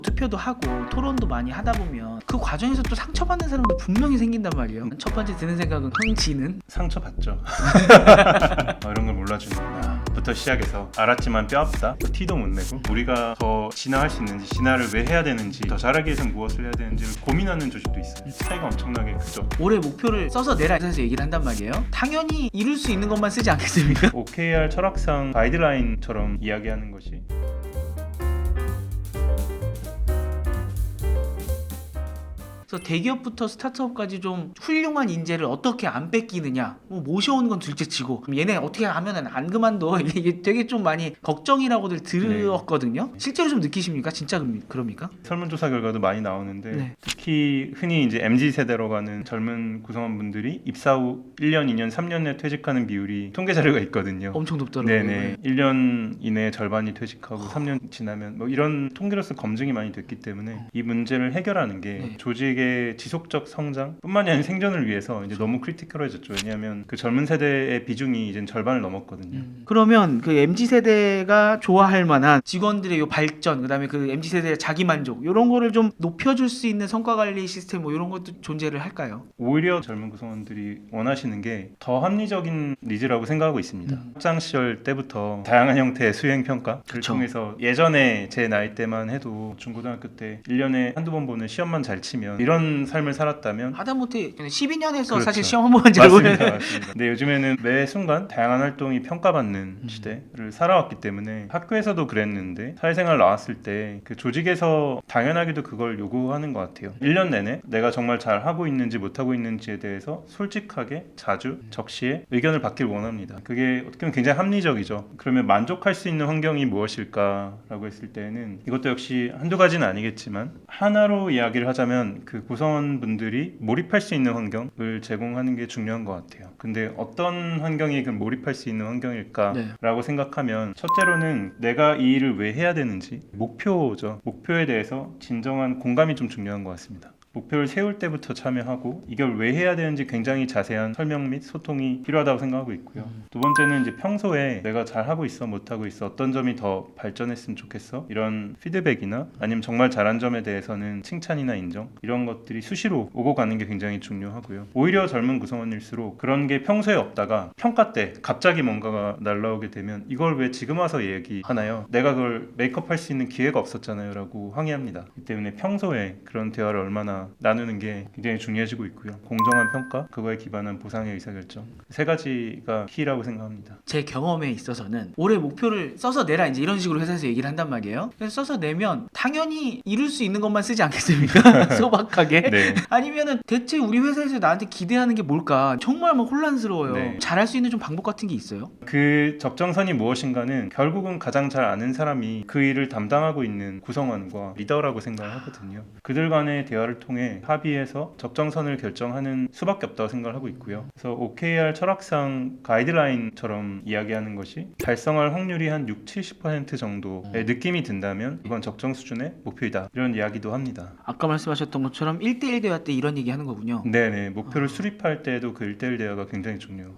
투표도 하고 토론도 많이 하다 보면 그 과정에서 또 상처받는 사람도 분명히 생긴단 말이에요. 첫 번째 드는 생각은 흥지는 상처받죠. 이런 걸 몰라주는구나 부터 시작해서 알았지만 뼈 아프다, 티도 못 내고 우리가 더 진화할 수 있는지, 진화를 왜 해야 되는지, 더 잘하기 위해서 무엇을 해야 되는지를 고민하는 조직도 있어요. 차이가 엄청나게 크죠. 올해 목표를 써서 내라 해서 얘기를 한단 말이에요. 당연히 이룰 수 있는 것만 쓰지 않겠습니까? OKR 철학상 가이드라인처럼 이야기하는 것이 그래서 대기업부터 스타트업까지 좀 훌륭한 인재를 어떻게 안 뺏기느냐, 뭐 모셔오는 건 둘째치고 그럼 얘네 어떻게 하면은 안 그만둬 이게 되게 좀 많이 걱정이라고들 들었거든요. 실제로 좀 느끼십니까? 진짜 그럽니까? 설문조사 결과도 많이 나오는데 네. 특히 흔히 이제 MZ 세대로 가는 젊은 구성원분들이 입사 후 1년, 2년, 3년 내에 퇴직하는 비율이 통계 자료가 있거든요. 엄청 높더라고요. 네네. 1년 이내에 절반이 퇴직하고 3년 지나면 뭐 이런 통계로서 검증이 많이 됐기 때문에 이 문제를 해결하는 게 조직의 지속적 성장뿐만이 아니라 생존을 위해서 이제 너무 크리티컬해졌죠. 왜냐하면 그 젊은 세대의 비중이 이제 절반을 넘었거든요. 그러면 그 MZ 세대가 좋아할 만한 직원들의 요 발전, 그다음에 그 MZ 세대의 자기 만족 이런 거를 좀 높여줄 수 있는 성과 관리 시스템 뭐 이런 것도 존재를 할까요? 오히려 젊은 구성원들이 원하시는 게 더 합리적인 니즈라고 생각하고 있습니다. 학창 시절 때부터 다양한 형태의 수행 평가를 그쵸. 통해서 예전에 제 나이 때만 해도 중고등학교 때 1년에 한두 번 보는 시험만 잘 치면 이런 삶을 살았다면 하다못해 12년에서 그렇죠. 사실 시험 한 번만 잘 보면 맞습니다. 근데 요즘에는 매 순간 다양한 활동이 평가받는 시대를 살아왔기 때문에 학교에서도 그랬는데 사회생활 나왔을 때 그 조직에서 당연하게도 그걸 요구하는 것 같아요. 1년 내내 내가 정말 잘 하고 있는지 못하고 있는지에 대해서 솔직하게 자주 적시에 의견을 받길 원합니다. 그게 어떻게 보면 굉장히 합리적이죠. 그러면 만족할 수 있는 환경이 무엇일까라고 했을 때는 이것도 역시 한두 가지는 아니겠지만 하나로 이야기를 하자면 그 구성원분들이 몰입할 수 있는 환경을 제공하는 게 중요한 것 같아요. 근데 어떤 환경이 그 몰입할 수 있는 환경일까라고 생각하면 첫째로는 내가 이 일을 왜 해야 되는지 목표죠. 목표에 대해서 진정한 공감이 좀 중요한 것 같습니다. 목표를 세울 때부터 참여하고 이걸 왜 해야 되는지 굉장히 자세한 설명 및 소통이 필요하다고 생각하고 있고요. 두 번째는 이제 평소에 내가 잘하고 있어 못하고 있어 어떤 점이 더 발전했으면 좋겠어 이런 피드백이나 아니면 정말 잘한 점에 대해서는 칭찬이나 인정 이런 것들이 수시로 오고 가는 게 굉장히 중요하고요. 오히려 젊은 구성원일수록 그런 게 평소에 없다가 평가 때 갑자기 뭔가가 날라오게 되면 이걸 왜 지금 와서 얘기하나요? 내가 그걸 메이크업할 수 있는 기회가 없었잖아요 라고 항의합니다. 이 때문에 평소에 그런 대화를 얼마나 나누는 게 굉장히 중요해지고 있고요. 공정한 평가, 그거에 기반한 보상의 의사결정 세 가지가 키라고 생각합니다. 제 경험에 있어서는 올해 목표를 써서 내라 이제 이런 식으로 회사에서 얘기를 한단 말이에요. 그래서 써서 내면 당연히 이룰 수 있는 것만 쓰지 않겠습니까? 소박하게. 네. 아니면은 대체 우리 회사에서 나한테 기대하는 게 뭘까? 정말 막 혼란스러워요. 네. 잘할 수 있는 좀 방법 같은 게 있어요? 그 적정선이 무엇인가는 결국은 가장 잘 아는 사람이 그 일을 담당하고 있는 구성원과 리더라고 생각을 하거든요. 그들 간의 대화를 통해 합의해서 적정선을 결정하는 수밖에 없다고 생각을 하고 있고요. 그래서 OKR 철학상 가이드라인처럼 이야기하는 것이 달성할 확률이 한 60-70% 정도의 느낌이 든다면 이건 적정 수준의 목표이다. 이런 이야기도 합니다. 아까 말씀하셨던 것처럼 1대1 대화 때 이런 얘기 하는 거군요. 네네. 목표를 수립할 때도 그 1대1 대화가 굉장히 중요해요.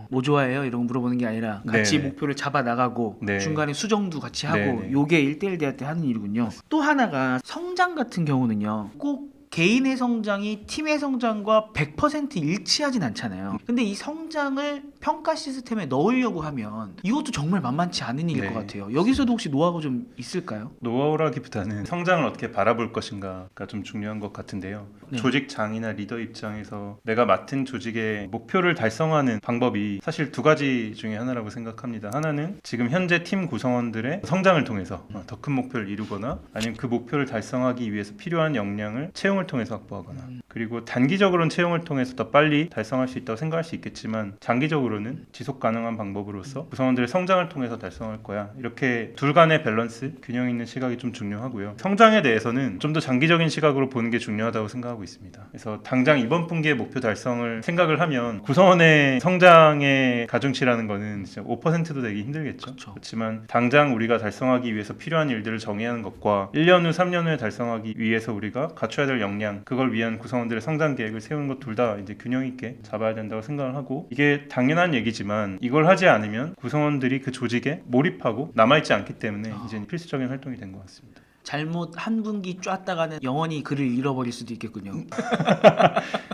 뭐 좋아해요? 이런 거 물어보는 게 아니라 같이 네네. 목표를 잡아 나가고 네. 중간에 수정도 같이 하고 네네. 요게 1대1 대화 때 하는 일이군요. 또 하나가 성장 같은 경우는요. 꼭 개인의 성장이 팀의 성장과 100% 일치하진 않잖아요. 근데 이 성장을 평가 시스템에 넣으려고 하면 이것도 정말 만만치 않은 일일 네. 것 같아요. 여기서도 혹시 노하우가 좀 있을까요? 노하우라기보다는 성장을 어떻게 바라볼 것인가가 좀 중요한 것 같은데요. 네. 조직장이나 리더 입장에서 내가 맡은 조직의 목표를 달성하는 방법이 사실 두 가지 중에 하나라고 생각합니다. 하나는 지금 현재 팀 구성원들의 성장을 통해서 더 큰 목표를 이루거나 아니면 그 목표를 달성하기 위해서 필요한 역량을 채용을 통해서 확보하거나 그리고 단기적으로는 채용을 통해서 더 빨리 달성할 수 있다고 생각할 수 있겠지만 장기적으로는 지속 가능한 방법으로서 구성원들의 성장을 통해서 달성할 거야. 이렇게 둘 간의 밸런스, 균형 있는 시각이 좀 중요하고요. 성장에 대해서는 좀 더 장기적인 시각으로 보는 게 중요하다고 생각하고 있습니다. 그래서 당장 이번 분기의 목표 달성을 생각을 하면 구성원의 성장의 가중치라는 거는 진짜 5%도 되기 힘들겠죠. 그쵸. 그렇지만 당장 우리가 달성하기 위해서 필요한 일들을 정의하는 것과 1년 후, 3년 후에 달성하기 위해서 우리가 갖춰야 될 역량, 그걸 위한 구성원들의 성장 계획을 세우는 것 둘 다 이제 균형 있게 잡아야 된다고 생각을 하고 이게 당연한 얘기지만 이걸 하지 않으면 구성원들이 그 조직에 몰입하고 남아있지 않기 때문에 이제 필수적인 활동이 된 것 같습니다. 잘못 한 분기 쪼았다가는 영원히 글을 잃어버릴 수도 있겠군요.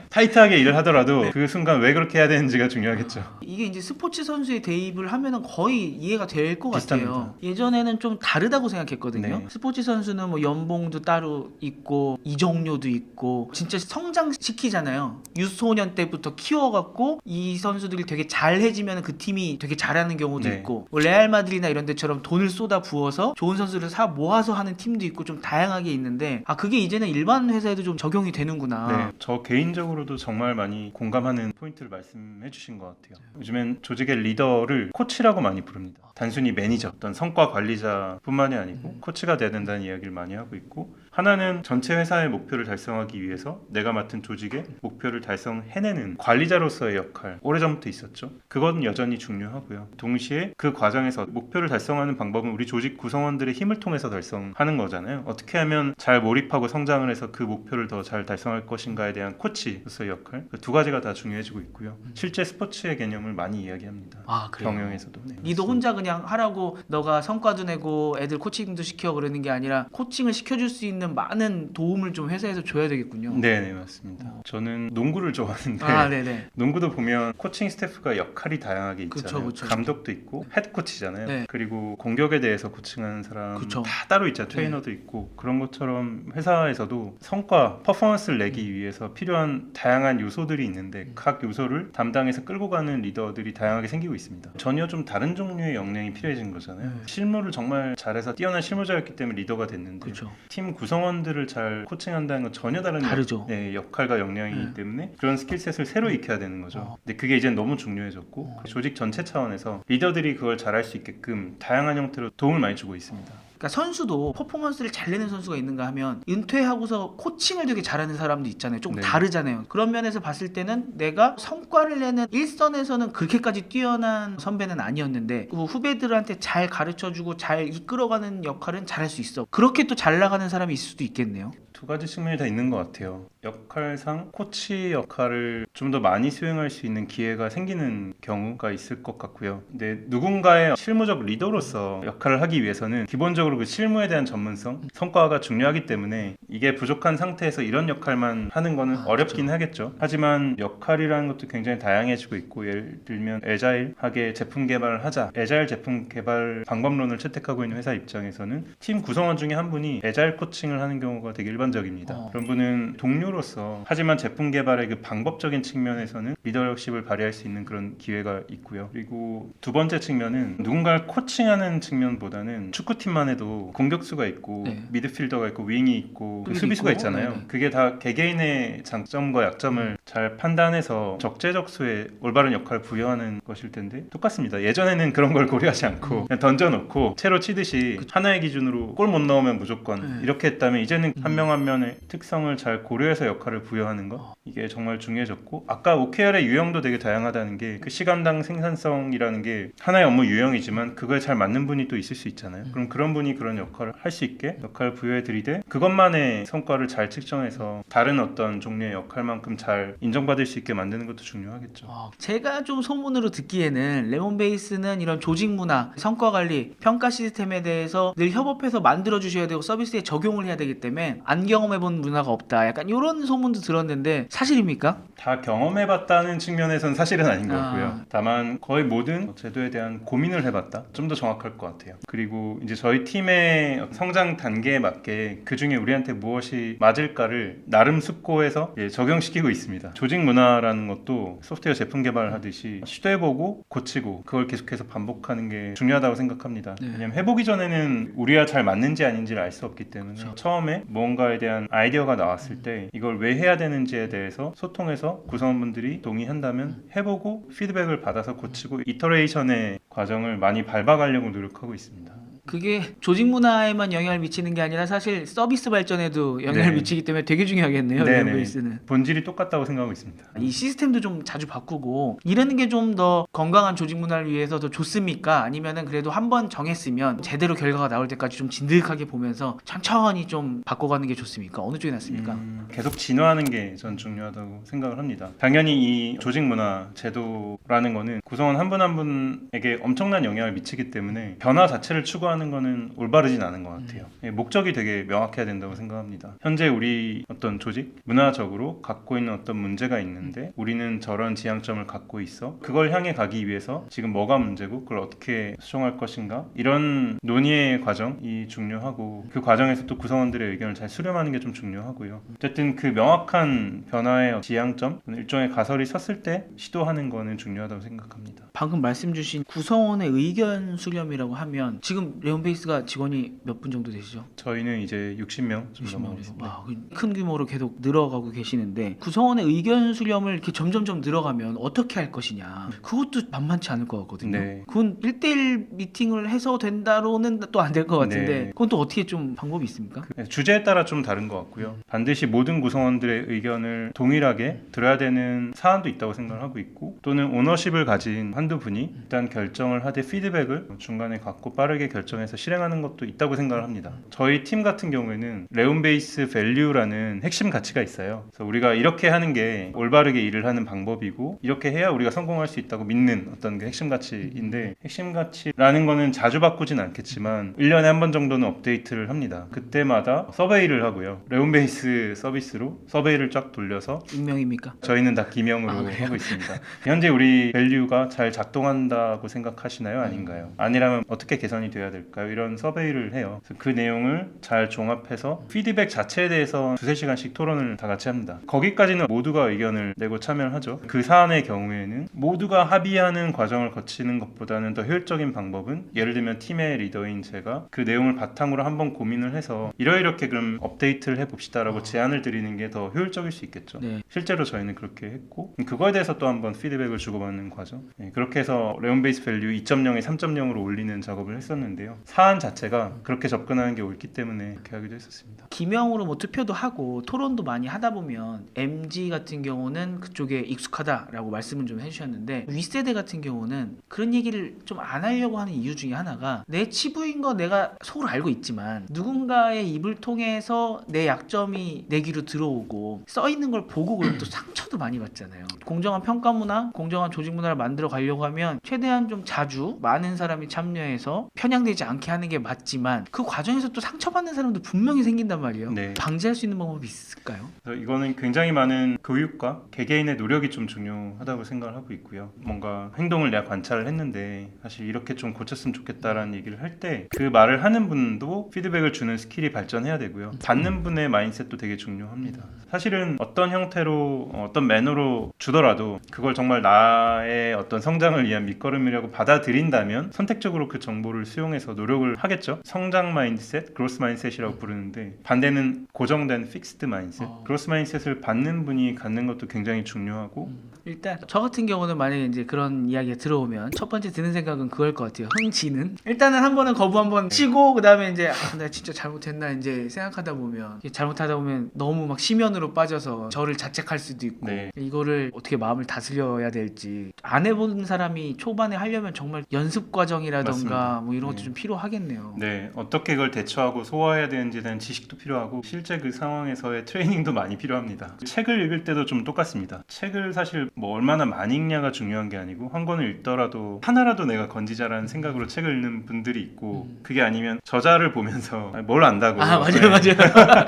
타이트하게 일을 하더라도 그 순간 왜 그렇게 해야 되는지가 중요하겠죠. 이게 이제 스포츠 선수에 대입을 하면은 거의 이해가 될 것 같아요. 비슷합니다. 예전에는 좀 다르다고 생각했거든요. 네. 스포츠 선수는 뭐 연봉도 따로 있고 이적료도 있고 진짜 성장시키잖아요. 유소년 때부터 키워갖고 이 선수들이 되게 잘해지면 그 팀이 되게 잘하는 경우도 네. 있고 뭐 레알 마드리드나 이런 데처럼 돈을 쏟아 부어서 좋은 선수를 사 모아서 하는 팀도 있고 좀 다양하게 있는데 그게 이제는 일반 회사에도 좀 적용이 되는구나. 네, 저 개인적으로도 정말 많이 공감하는 포인트를 말씀해 주신 것 같아요. 요즘엔 조직의 리더를 코치라고 많이 부릅니다. 단순히 매니저, 어떤 성과 관리자뿐만이 아니고 코치가 돼야 된다는 이야기를 많이 하고 있고, 하나는 전체 회사의 목표를 달성하기 위해서 내가 맡은 조직의 목표를 달성해내는 관리자로서의 역할, 오래전부터 있었죠. 그건 여전히 중요하고요. 동시에 그 과정에서 목표를 달성하는 방법은 우리 조직 구성원들의 힘을 통해서 달성하는 거잖아요. 어떻게 하면 잘 몰입하고 성장을 해서 그 목표를 더 잘 달성할 것인가에 대한 코치로서의 역할, 그 두 가지가 다 중요해지고 있고요. 실제 스포츠의 개념을 많이 이야기합니다. 그래요? 경영에서도. 네, 니도 혼자 그냥 하라고 너가 성과도 내고 애들 코칭도 시켜 그러는 게 아니라 코칭을 시켜줄 수 있는 많은 도움을 좀 회사에서 줘야 되겠군요. 네, 맞습니다. 저는 농구를 좋아하는데 네네. 농구도 보면 코칭 스태프가 역할이 다양하게 있잖아요. 그쵸. 감독도 있고 헤드코치잖아요. 네. 그리고 공격에 대해서 코칭하는 사람 그쵸. 다 따로 있잖아요. 트레이너도 있고. 그런 것처럼 회사에서도 성과, 퍼포먼스를 내기 위해서 필요한 다양한 요소들이 있는데 각 요소를 담당해서 끌고 가는 리더들이 다양하게 생기고 있습니다. 전혀 좀 다른 종류의 역량이 필요해진 거잖아요. 실무를 정말 잘해서 뛰어난 실무자였기 때문에 리더가 됐는데 그렇죠. 팀 구성원들을 잘 코칭한다는 건 전혀 다른 다르죠. 역할과 역량이기 때문에 그런 스킬셋을 새로 익혀야 되는 거죠. 근데 그게 이제 너무 중요해졌고 조직 전체 차원에서 리더들이 그걸 잘할 수 있게끔 다양한 형태로 도움을 많이 주고 있습니다. 그러니까 선수도 퍼포먼스를 잘 내는 선수가 있는가 하면 은퇴하고서 코칭을 되게 잘하는 사람도 있잖아요. 조금 네. 다르잖아요. 그런 면에서 봤을 때는 내가 성과를 내는 일선에서는 그렇게까지 뛰어난 선배는 아니었는데 그 후배들한테 잘 가르쳐주고 잘 이끌어가는 역할은 잘할 수 있어. 그렇게 또 잘 나가는 사람이 있을 수도 있겠네요. 두 가지 측면이 다 있는 것 같아요. 역할상 코치 역할을 좀 더 많이 수행할 수 있는 기회가 생기는 경우가 있을 것 같고요. 근데 누군가의 실무적 리더로서 역할을 하기 위해서는 기본적으로 그 실무에 대한 전문성, 성과가 중요하기 때문에 이게 부족한 상태에서 이런 역할만 하는 거는 어렵긴 하겠죠. 하지만 역할이라는 것도 굉장히 다양해지고 있고, 예를 들면 애자일하게 제품 개발을 하자, 애자일 제품 개발 방법론을 채택하고 있는 회사 입장에서는 팀 구성원 중에 한 분이 애자일 코칭을 하는 경우가 되게 일반적입니다. 그런 분은 동료로서 하지만 제품 개발의 그 방법적인 측면에서는 리더십을 발휘할 수 있는 그런 기회가 있고요. 그리고 두 번째 측면은 누군가를 코칭하는 측면보다는 축구팀만 해도 공격수가 있고 미드필더가 있고 윙이 있고 수비수가 있잖아요. 그게 다 개개인의 장점과 약점을 잘 판단해서 적재적소에 올바른 역할을 부여하는 것일 텐데 똑같습니다. 예전에는 그런 걸 고려하지 않고 그냥 던져놓고 채로 치듯이 하나의 기준으로 골 못 넣으면 무조건 이렇게 했다면, 이제는 한 명 한 명의 특성을 잘 고려해서 역할을 부여하는 것, 이게 정말 중요해졌고, 아까 OKR의 유형도 되게 다양하다는 게 그 시간당 생산성이라는 게 하나의 업무 유형이지만 그거에 잘 맞는 분이 또 있을 수 있잖아요. 그럼 그런 분이 그런 역할을 할 수 있게 역할을 부여해 드리되 그것만의 성과를 잘 측정해서 다른 어떤 종류의 역할만큼 잘 인정받을 수 있게 만드는 것도 중요하겠죠. 제가 좀 소문으로 듣기에는 레몬베이스는 이런 조직 문화, 성과 관리, 평가 시스템에 대해서 늘 협업해서 만들어 주셔야 되고 서비스에 적용을 해야 되기 때문에 안 경험해본 문화가 없다, 약간 이런 소문도 들었는데 사실입니까? 다 경험해봤다는 측면에서는 사실은 아닌 것 같고요. 다만 거의 모든 제도에 대한 고민을 해봤다, 좀 더 정확할 것 같아요. 그리고 이제 저희 팀의 성장 단계에 맞게 그 중에 우리한테 무엇이 맞을까를 나름 숙고해서 적용시키고 있습니다. 조직 문화라는 것도 소프트웨어 제품 개발하듯이 시도해보고 고치고 그걸 계속해서 반복하는 게 중요하다고 생각합니다. 왜냐면 해보기 전에는 우리와 잘 맞는지 아닌지를 알 수 없기 때문에 처음에 무언가에 대한 아이디어가 나왔을 때 이걸 왜 해야 되는지에 대해서 소통해서 구성원분들이 동의한다면 해보고 피드백을 받아서 고치고 이터레이션의 과정을 많이 밟아가려고 노력하고 있습니다. 그게 조직 문화에만 영향을 미치는 게 아니라 사실 서비스 발전에도 영향을 미치기 때문에 되게 중요하겠네요. 레몬베이스는 본질이 똑같다고 생각하고 있습니다. 이 시스템도 좀 자주 바꾸고 이러는 게 좀 더 건강한 조직 문화를 위해서 더 좋습니까? 아니면은 그래도 한번 정했으면 제대로 결과가 나올 때까지 좀 진득하게 보면서 천천히 좀 바꿔가는 게 좋습니까? 어느 쪽이 낫습니까? 계속 진화하는 게 전 중요하다고 생각을 합니다. 당연히 이 조직 문화 제도라는 거는 구성원 한 분 한 분에게 엄청난 영향을 미치기 때문에 변화 자체를 추구하는 하는 거는 올바르진 않은 것 같아요. 목적이 되게 명확해야 된다고 생각합니다. 현재 우리 어떤 조직, 문화적으로 갖고 있는 어떤 문제가 있는데 우리는 저런 지향점을 갖고 있어. 그걸 향해 가기 위해서 지금 뭐가 문제고 그걸 어떻게 수정할 것인가, 이런 논의의 과정이 중요하고, 그 과정에서 또 구성원들의 의견을 잘 수렴하는 게 좀 중요하고요. 어쨌든 그 명확한 변화의 지향점, 일종의 가설이 섰을 때 시도하는 거는 중요하다고 생각합니다. 방금 말씀 주신 구성원의 의견 수렴이라고 하면 지금 레온베이스가 직원이 몇 분 정도 되시죠? 저희는 이제 60명 좀 60명 넘어갔습니다. 와, 큰 규모로 계속 늘어가고 계시는데 구성원의 의견 수렴을 이렇게 점점점 늘어가면 어떻게 할 것이냐, 그것도 만만치 않을 것 같거든요. 네. 그건 1대1 미팅을 해서 된다로는 또 안 될 것 같은데 네. 그건 또 어떻게 좀 방법이 있습니까? 주제에 따라 좀 다른 것 같고요. 반드시 모든 구성원들의 의견을 동일하게 들어야 되는 사안도 있다고 생각을 하고 있고, 또는 오너십을 가진 한두 분이 일단 결정을 하되 피드백을 중간에 갖고 빠르게 결정해서 실행하는 것도 있다고 생각을 합니다. 저희 팀 같은 경우에는 레온베이스 밸류라는 핵심 가치가 있어요. 그래서 우리가 이렇게 하는 게 올바르게 일을 하는 방법이고, 이렇게 해야 우리가 성공할 수 있다고 믿는 어떤 게 핵심 가치인데, 핵심 가치라는 거는 자주 바꾸진 않겠지만 1년에 한 번 정도는 업데이트를 합니다. 그때마다 서베이를 하고요. 레온베이스 서비스로 서베이를 쫙 돌려서, 익명입니까? 저희는 다 기명으로 하고 있습니다. 현재 우리 밸류가 잘 작동한다고 생각하시나요? 아닌가요? 아니라면 어떻게 개선이 돼야 될까요? 이런 서베이를 해요. 그래서 그 내용을 잘 종합해서 피드백 자체에 대해서 2-3시간씩 토론을 다 같이 합니다. 거기까지는 모두가 의견을 내고 참여를 하죠. 그 사안의 경우에는 모두가 합의하는 과정을 거치는 것보다는 더 효율적인 방법은, 예를 들면 팀의 리더인 제가 그 내용을 바탕으로 한번 고민을 해서 이렇게 그럼 업데이트를 해봅시다라고 제안을 드리는 게 더 효율적일 수 있겠죠. 네. 실제로 저희는 그렇게 했고, 그거에 대해서 또 한번 피드백을 주고받는 과정. 그렇게 해서 레온베이스 밸류 2.0에 3.0으로 올리는 작업을 했었는데요. 사안 자체가 그렇게 접근하는 게 옳기 때문에 그렇게 하기도 했었습니다. 기명으로 뭐 투표도 하고 토론도 많이 하다 보면 MG 같은 경우는 그쪽에 익숙하다라고 말씀을 좀 해주셨는데, 윗세대 같은 경우는 그런 얘기를 좀 안 하려고 하는 이유 중에 하나가, 내 치부인 거 내가 속으로 알고 있지만 누군가의 입을 통해서 내 약점이 내 귀로 들어오고 써 있는 걸 보고 그러면 또 상처도 많이 받잖아요. 공정한 평가 문화, 공정한 조직 문화를 만들어 가려고 하면 최대한 좀 자주 많은 사람이 참여해서 편향되지 않게 하는 게 맞지만, 그 과정에서 또 상처받는 사람도 분명히 생긴단 말이에요. 네. 방지할 수 있는 방법이 있을까요? 그래서 이거는 굉장히 많은 교육과 개개인의 노력이 좀 중요하다고 생각을 하고 있고요. 뭔가 행동을 내가 관찰을 했는데 사실 이렇게 좀 고쳤으면 좋겠다라는 얘기를 할 때 그 말을 하는 분도 피드백을 주는 스킬이 발전해야 되고요. 받는 분의 마인드셋도 되게 중요합니다. 사실은 어떤 형태로 어떤 매너로 주더라도 그걸 정말 나의 어떤 성장을 위한 밑거름이라고 받아들인다면 선택적으로 그 정보를 수용해서 노력을 하겠죠. 성장 마인드셋, 그로스 마인드셋이라고 부르는데, 반대는 고정된 픽스드 마인드셋. 그로스 마인드셋을 받는 분이 갖는 것도 굉장히 중요하고, 일단 저 같은 경우는 만약에 이제 그런 이야기가 들어오면 첫 번째 드는 생각은 그걸 것 같아요. 흥지는 일단은 한 번은 거부 한번 치고, 그 다음에 이제 내가 진짜 잘못했나 이제 생각하다 보면, 잘못하다 보면 너무 막 심연으로 빠져서 저를 자책할 수도 있고, 네. 이거를 어떻게 마음을 다스려야 될지 안 해본 사람이 초반에 하려면 정말 연습 과정이라던가 맞습니다. 뭐 이런 것도 네. 좀 필요하겠네요. 네, 어떻게 그걸 대처하고 소화해야 되는지에 대한 지식도 필요하고, 실제 그 상황에서의 트레이닝도 많이 필요합니다. 책을 읽을 때도 좀 똑같습니다. 책을 사실 뭐 얼마나 많이 읽냐가 중요한 게 아니고, 한 권을 읽더라도 하나라도 내가 건지자라는 생각으로 책을 읽는 분들이 있고, 그게 아니면 저자를 보면서 뭘 안다고 맞아요.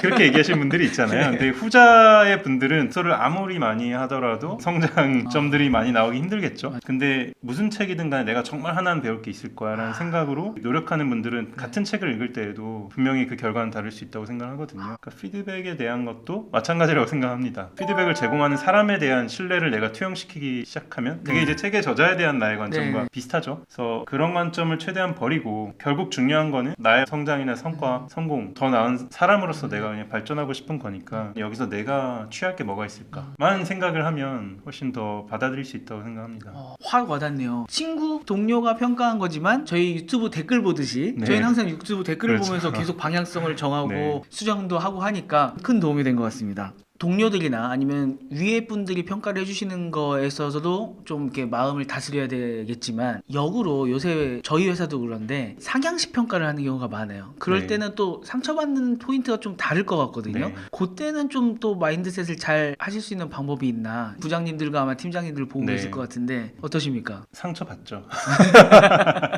그렇게 얘기하시는 분들이 있잖아요. 근데 후자의 분들은 소를 아무리 많이 하더라도 성장점들이 많이 나오기 힘들겠죠. 근데 무슨 책이든 간에 내가 정말 하나는 배울 게 있을 거야 라는 생각으로 노력하는 분들은 같은 책을 읽을 때에도 분명히 그 결과는 다를 수 있다고 생각하거든요. 그러니까 피드백에 대한 것도 마찬가지라고 생각합니다. 피드백을 제공하는 사람에 대한 신뢰를 내가 투영시키기 시작하면 그게 이제 책의 저자에 대한 나의 관점과 비슷하죠. 그래서 그런 관점을 최대한 버리고, 결국 중요한 거는 나의 성장이나 성과, 성공, 더 나은 사람으로서 내가 그냥 발전하고 싶은 거니까 여기서 내가 취할 게 뭐가 있을까만 생각을 하면 훨씬 더 받아들일 수 있다고 생각합니다. 확 와닿네요. 친구, 동료가 평가한 거지만 저희 유튜브 댓글 보듯이 네. 저희는 항상 유튜브 댓글을 그렇죠. 보면서 계속 방향성을 정하고 네. 수정도 하고 하니까 큰 도움이 된 것 같습니다. 동료들이나 아니면 위에 분들이 평가를 해주시는 거에서도 좀 이렇게 마음을 다스려야 되겠지만 역으로 요새 저희 회사도 그런데 상향식 평가를 하는 경우가 많아요. 그럴 네. 때는 또 상처받는 포인트가 좀 다를 것 같거든요. 네. 그때는 좀 또 마인드셋을 잘 하실 수 있는 방법이 있나? 부장님들과 아마 팀장님들 보고 네. 계실 것 같은데 어떠십니까? 상처받죠.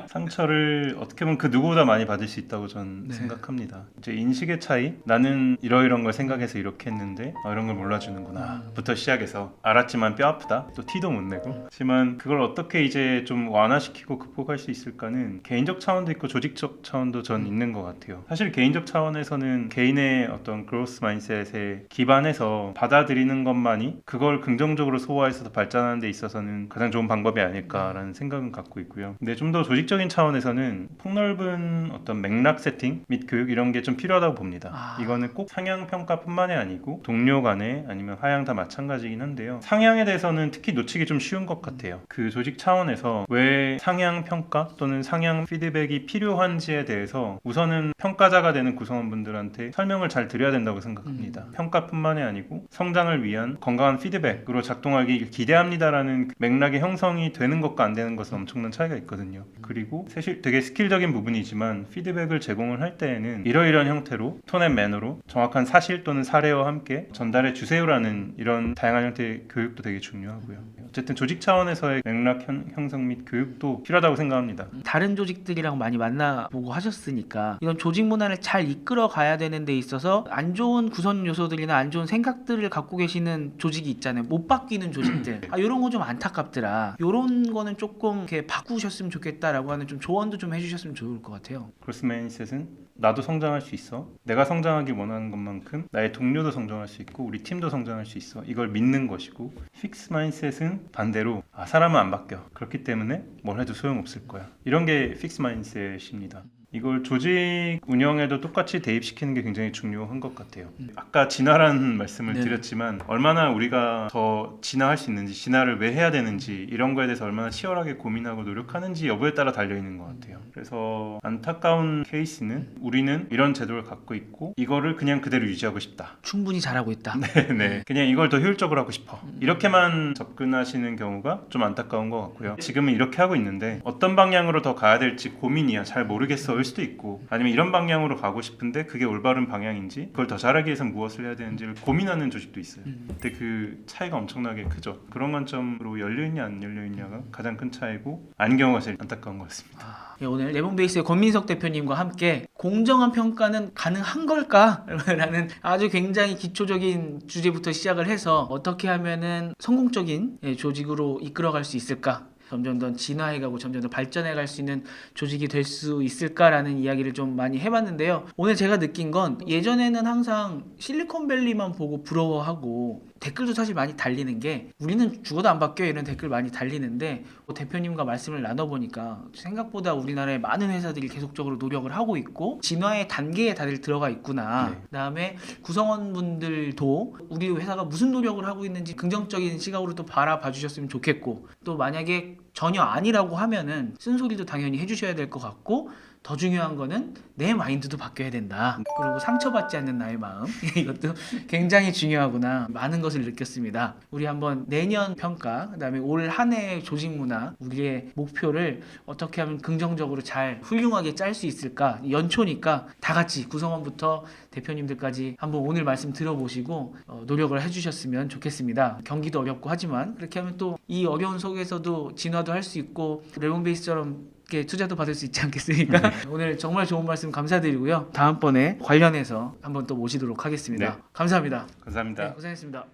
상처를 어떻게 보면 그 누구보다 많이 받을 수 있다고 전 네. 생각합니다. 이제 인식의 차이, 나는 이러이런 걸 생각해서 이렇게 했는데 이런 걸 몰라주는구나 부터 시작해서 알았지만 뼈 아프다, 또 티도 못 내고. 하지만 그걸 어떻게 이제 좀 완화시키고 극복할 수 있을까는 개인적 차원도 있고 조직적 차원도 전 있는 것 같아요. 사실 개인적 차원에서는 개인의 어떤 그로스 마인셋에 기반해서 받아들이는 것만이 그걸 긍정적으로 소화해서 더 발전하는 데 있어서는 가장 좋은 방법이 아닐까라는 생각은 갖고 있고요. 근데 좀 더 조직적인 차원에서는 폭넓은 어떤 맥락 세팅 및 교육 이런 게 좀 필요하다고 봅니다. 이거는 꼭 상향 평가뿐만이 아니고 동료 간에 아니면 하향 다 마찬가지긴 한데요. 상향에 대해서는 특히 놓치기 좀 쉬운 것 같아요. 그 조직 차원에서 왜 상향 평가 또는 상향 피드백이 필요한지에 대해서 우선은 평가자가 되는 구성원분들한테 설명을 잘 드려야 된다고 생각합니다. 평가뿐만이 아니고 성장을 위한 건강한 피드백으로 작동하기 기대합니다라는 맥락의 형성이 되는 것과 안 되는 것은 엄청난 차이가 있거든요. 그리고 사실 되게 스킬적인 부분이지만 피드백을 제공을 할 때에는 이러이러한 형태로 톤 앤 매너로 정확한 사실 또는 사례와 함께 전달해 주세요라는 이런 다양한 형태의 교육도 되게 중요하고요. 어쨌든 조직 차원에서의 맥락 형성 및 교육도 필요하다고 생각합니다. 다른 조직들이랑 많이 만나보고 하셨으니까 이런 조직 문화를 잘 이끌어 가야 되는 데 있어서 안 좋은 구성 요소들이나 안 좋은 생각들을 갖고 계시는 조직이 있잖아요. 못 바뀌는 조직들. 이런 거 좀 안타깝더라. 이런 거는 조금 이렇게 바꾸셨으면 좋겠다라고 하는 좀 조언도 좀 해주셨으면 좋을 것 같아요. 그로스 마인셋은 나도 성장할 수 있어. 내가 성장하길 원하는 것만큼 나의 동료도 성장할 수 있고 우리 팀도 성장할 수 있어. 이걸 믿는 것이고, 픽스 마인셋은 반대로 사람은 안 바뀌어. 그렇기 때문에 뭘 해도 소용없을 거야. 이런 게 픽스 마인셋입니다. 이걸 조직 운영에도 똑같이 대입시키는 게 굉장히 중요한 것 같아요. 아까 진화라는 말씀을 네. 드렸지만 얼마나 우리가 더 진화할 수 있는지, 진화를 왜 해야 되는지 이런 거에 대해서 얼마나 치열하게 고민하고 노력하는지 여부에 따라 달려있는 것 같아요. 그래서 안타까운 케이스는 우리는 이런 제도를 갖고 있고 이거를 그냥 그대로 유지하고 싶다. 충분히 잘하고 있다. 네, 그냥 이걸 더 효율적으로 하고 싶어. 이렇게만 접근하시는 경우가 좀 안타까운 것 같고요. 지금은 이렇게 하고 있는데 어떤 방향으로 더 가야 될지 고민이야. 잘 모르겠어일 수도 있고, 아니면 이런 방향으로 가고 싶은데 그게 올바른 방향인지, 그걸 더 잘하기 위해서 무엇을 해야 되는지를 고민하는 조직도 있어요. 근데 그 차이가 엄청나게 크죠. 그런 관점으로 열려있냐 안 열려있냐가 가장 큰 차이고, 아닌 경우가 제일 안타까운 것 같습니다. 오늘 레몬베이스의 권민석 대표님과 함께 공정한 평가는 가능한 걸까? 라는 아주 굉장히 기초적인 주제부터 시작을 해서 어떻게 하면은 성공적인 조직으로 이끌어갈 수 있을까? 점점 더 진화해가고 점점 더 발전해갈 수 있는 조직이 될 수 있을까라는 이야기를 좀 많이 해봤는데요. 오늘 제가 느낀 건 예전에는 항상 실리콘밸리만 보고 부러워하고 댓글도 사실 많이 달리는 게 우리는 죽어도 안 바뀌어 이런 댓글 많이 달리는데 대표님과 말씀을 나눠보니까 생각보다 우리나라의 많은 회사들이 계속적으로 노력을 하고 있고 진화의 단계에 다들 들어가 있구나. 네. 그다음에 구성원분들도 우리 회사가 무슨 노력을 하고 있는지 긍정적인 시각으로 또 바라봐 주셨으면 좋겠고, 또 만약에 전혀 아니라고 하면은 쓴소리도 당연히 해주셔야 될 것 같고, 더 중요한 거는 내 마인드도 바뀌어야 된다. 그리고 상처받지 않는 나의 마음, 이것도 굉장히 중요하구나. 많은 것을 느꼈습니다. 우리 한번 내년 평가, 그다음에 올 한 해의 조직 문화, 우리의 목표를 어떻게 하면 긍정적으로 잘 훌륭하게 짤 수 있을까? 연초니까 다 같이 구성원부터 대표님들까지 한번 오늘 말씀 들어보시고 노력을 해주셨으면 좋겠습니다. 경기도 어렵고 하지만 그렇게 하면 또 이 어려운 속에서도 진화도 할 수 있고 레몬베이스처럼 투자도 받을 수 있지 않겠습니까? 오늘 정말 좋은 말씀 감사드리고요. 다음번에 관련해서 한번 또 모시도록 하겠습니다. 네. 감사합니다. 감사합니다. 네, 고생했습니다.